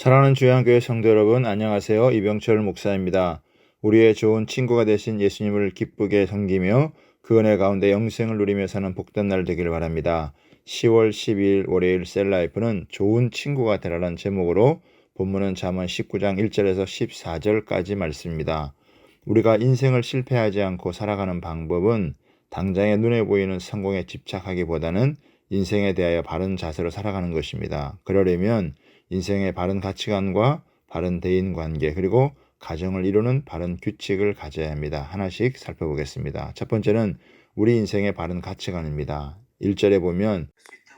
사랑하는 주양교회 성도 여러분, 안녕하세요. 이병철 목사입니다. 우리의 좋은 친구가 되신 예수님을 기쁘게 섬기며 그 은혜 가운데 영생을 누리며 사는 복된 날 되기를 바랍니다. 10월 12일 월요일 셀라이프는 좋은 친구가 되라는 제목으로 본문은 잠언 19장 1절에서 14절까지 말씀입니다. 우리가 인생을 실패하지 않고 살아가는 방법은 당장의 눈에 보이는 성공에 집착하기보다는 인생에 대하여 바른 자세로 살아가는 것입니다. 그러려면 인생의 바른 가치관과 바른 대인관계 그리고 가정을 이루는 바른 규칙을 가져야 합니다. 하나씩 살펴보겠습니다. 첫 번째는 우리 인생의 바른 가치관입니다. 1절에 보면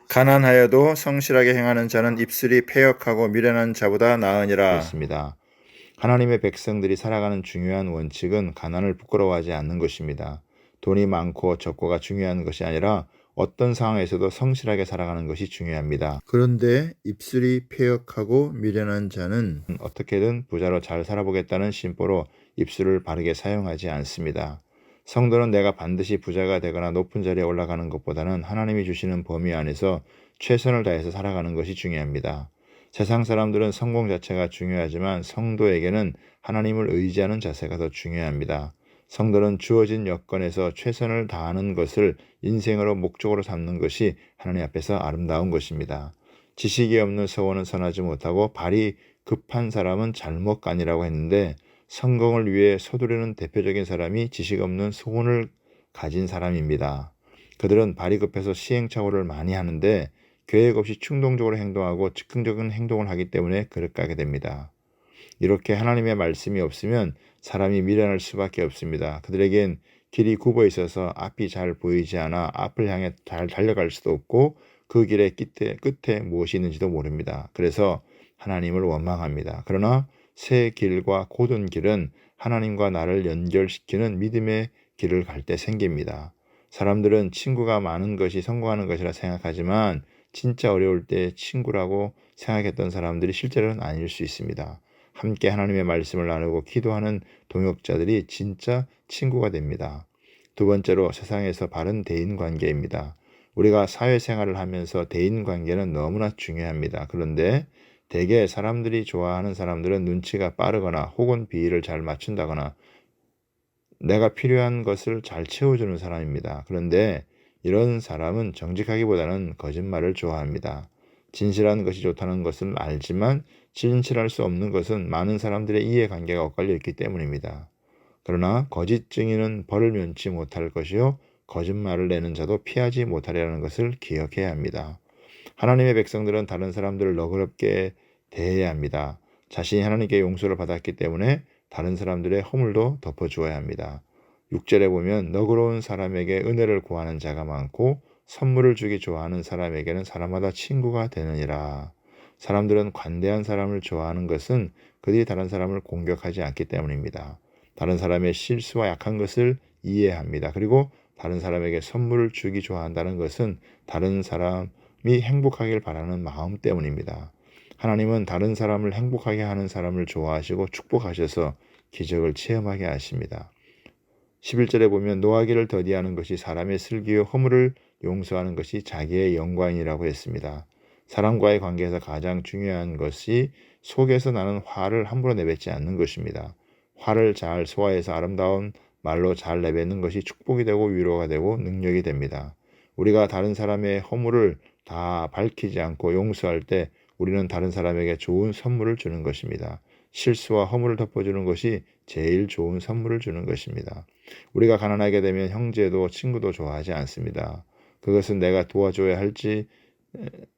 가난하여도 성실하게 행하는 자는 입술이 패역하고 미련한 자보다 나으니라 했습니다. 하나님의 백성들이 살아가는 중요한 원칙은 가난을 부끄러워하지 않는 것입니다. 돈이 많고 적고가 중요한 것이 아니라 어떤 상황에서도 성실하게 살아가는 것이 중요합니다. 그런데 입술이 패역하고 미련한 자는 어떻게든 부자로 잘 살아보겠다는 심보로 입술을 바르게 사용하지 않습니다. 성도는 내가 반드시 부자가 되거나 높은 자리에 올라가는 것보다는 하나님이 주시는 범위 안에서 최선을 다해서 살아가는 것이 중요합니다. 세상 사람들은 성공 자체가 중요하지만 성도에게는 하나님을 의지하는 자세가 더 중요합니다. 성도는 주어진 여건에서 최선을 다하는 것을 인생으로 목적으로 삼는 것이 하나님 앞에서 아름다운 것입니다. 지식이 없는 서원은 선하지 못하고 발이 급한 사람은 잘못간이라고 했는데 성공을 위해 서두르는 대표적인 사람이 지식 없는 소원을 가진 사람입니다. 그들은 발이 급해서 시행착오를 많이 하는데 계획 없이 충동적으로 행동하고 즉흥적인 행동을 하기 때문에 그릇가게 됩니다. 이렇게 하나님의 말씀이 없으면 사람이 미련할 수밖에 없습니다. 그들에겐 길이 굽어 있어서 앞이 잘 보이지 않아 앞을 향해 잘 달려갈 수도 없고 그 길의 끝에 무엇이 있는지도 모릅니다. 그래서 하나님을 원망합니다. 그러나 새 길과 곧은 길은 하나님과 나를 연결시키는 믿음의 길을 갈 때 생깁니다. 사람들은 친구가 많은 것이 성공하는 것이라 생각하지만 진짜 어려울 때 친구라고 생각했던 사람들이 실제로는 아닐 수 있습니다. 함께 하나님의 말씀을 나누고 기도하는 동역자들이 진짜 친구가 됩니다. 두 번째로 세상에서 바른 대인관계입니다. 우리가 사회생활을 하면서 대인관계는 너무나 중요합니다. 그런데 대개 사람들이 좋아하는 사람들은 눈치가 빠르거나 혹은 비위를 잘 맞춘다거나 내가 필요한 것을 잘 채워주는 사람입니다. 그런데 이런 사람은 정직하기보다는 거짓말을 좋아합니다. 진실한 것이 좋다는 것은 알지만 진실할 수 없는 것은 많은 사람들의 이해관계가 엇갈려 있기 때문입니다. 그러나 거짓 증인은 벌을 면치 못할 것이요 거짓말을 내는 자도 피하지 못하리라는 것을 기억해야 합니다. 하나님의 백성들은 다른 사람들을 너그럽게 대해야 합니다. 자신이 하나님께 용서를 받았기 때문에 다른 사람들의 허물도 덮어주어야 합니다. 6절에 보면 너그러운 사람에게 은혜를 구하는 자가 많고 선물을 주기 좋아하는 사람에게는 사람마다 친구가 되느니라. 사람들은 관대한 사람을 좋아하는 것은 그들이 다른 사람을 공격하지 않기 때문입니다. 다른 사람의 실수와 약한 것을 이해합니다. 그리고 다른 사람에게 선물을 주기 좋아한다는 것은 다른 사람이 행복하길 바라는 마음 때문입니다. 하나님은 다른 사람을 행복하게 하는 사람을 좋아하시고 축복하셔서 기적을 체험하게 하십니다. 11절에 보면 노하기를 더디하는 것이 사람의 슬기요 허물을 용서하는 것이 자기의 영광이라고 했습니다. 사람과의 관계에서 가장 중요한 것이 속에서 나는 화를 함부로 내뱉지 않는 것입니다. 화를 잘 소화해서 아름다운 말로 잘 내뱉는 것이 축복이 되고 위로가 되고 능력이 됩니다. 우리가 다른 사람의 허물을 다 밝히지 않고 용서할 때 우리는 다른 사람에게 좋은 선물을 주는 것입니다. 실수와 허물을 덮어주는 것이 제일 좋은 선물을 주는 것입니다. 우리가 가난하게 되면 형제도 친구도 좋아하지 않습니다. 그것은 내가 도와줘야 할지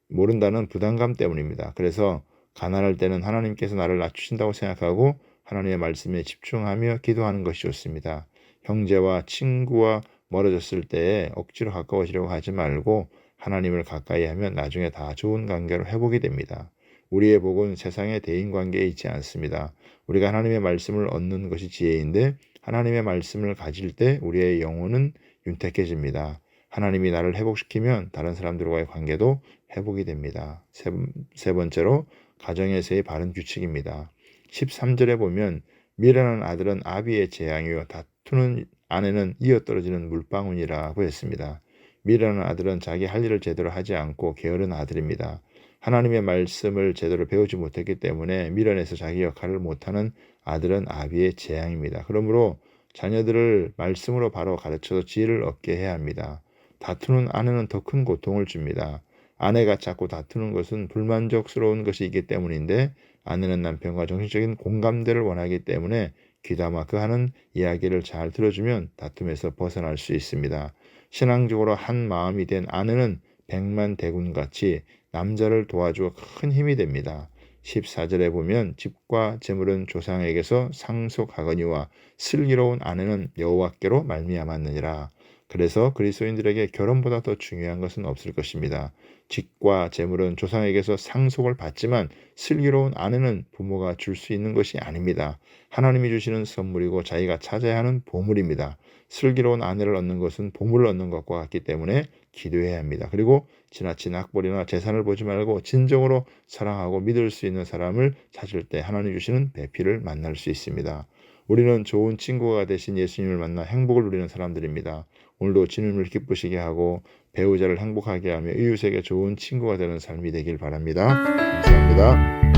모른다는 부담감 때문입니다. 그래서 가난할 때는 하나님께서 나를 낮추신다고 생각하고 하나님의 말씀에 집중하며 기도하는 것이 좋습니다. 형제와 친구와 멀어졌을 때에 억지로 가까워지려고 하지 말고 하나님을 가까이 하면 나중에 다 좋은 관계로 회복이 됩니다. 우리의 복은 세상의 대인관계에 있지 않습니다. 우리가 하나님의 말씀을 얻는 것이 지혜인데 하나님의 말씀을 가질 때 우리의 영혼은 윤택해집니다. 하나님이 나를 회복시키면 다른 사람들과의 관계도 회복이 됩니다. 세 번째로 가정에서의 바른 규칙입니다. 13절에 보면 미련한 아들은 아비의 재앙이요 다투는 아내는 이어떨어지는 물방울이라고 했습니다. 미련한 아들은 자기 할 일을 제대로 하지 않고 게으른 아들입니다. 하나님의 말씀을 제대로 배우지 못했기 때문에 밀어내서 자기 역할을 못하는 아들은 아비의 재앙입니다. 그러므로 자녀들을 말씀으로 바로 가르쳐서 지혜를 얻게 해야 합니다. 다투는 아내는 더 큰 고통을 줍니다. 아내가 자꾸 다투는 것은 불만족스러운 것이기 때문인데 아내는 남편과 정신적인 공감대를 원하기 때문에 귀담아 그 하는 이야기를 잘 들어주면 다툼에서 벗어날 수 있습니다. 신앙적으로 한 마음이 된 아내는 백만대군같이 남자를 도와주어 큰 힘이 됩니다. 14절에 보면 집과 재물은 조상에게서 상속하거니와 슬기로운 아내는 여호와께로 말미암았느니라. 그래서 그리스도인들에게 결혼보다 더 중요한 것은 없을 것입니다. 집과 재물은 조상에게서 상속을 받지만 슬기로운 아내는 부모가 줄 수 있는 것이 아닙니다. 하나님이 주시는 선물이고 자기가 찾아야 하는 보물입니다. 슬기로운 아내를 얻는 것은 보물을 얻는 것과 같기 때문에 기도해야 합니다. 그리고 지나친 악벌이나 재산을 보지 말고 진정으로 사랑하고 믿을 수 있는 사람을 찾을 때 하나님 주시는 배필을 만날 수 있습니다. 우리는 좋은 친구가 되신 예수님을 만나 행복을 누리는 사람들입니다. 오늘도 주님을 기쁘시게 하고 배우자를 행복하게 하며 이웃에게 좋은 친구가 되는 삶이 되길 바랍니다. 감사합니다.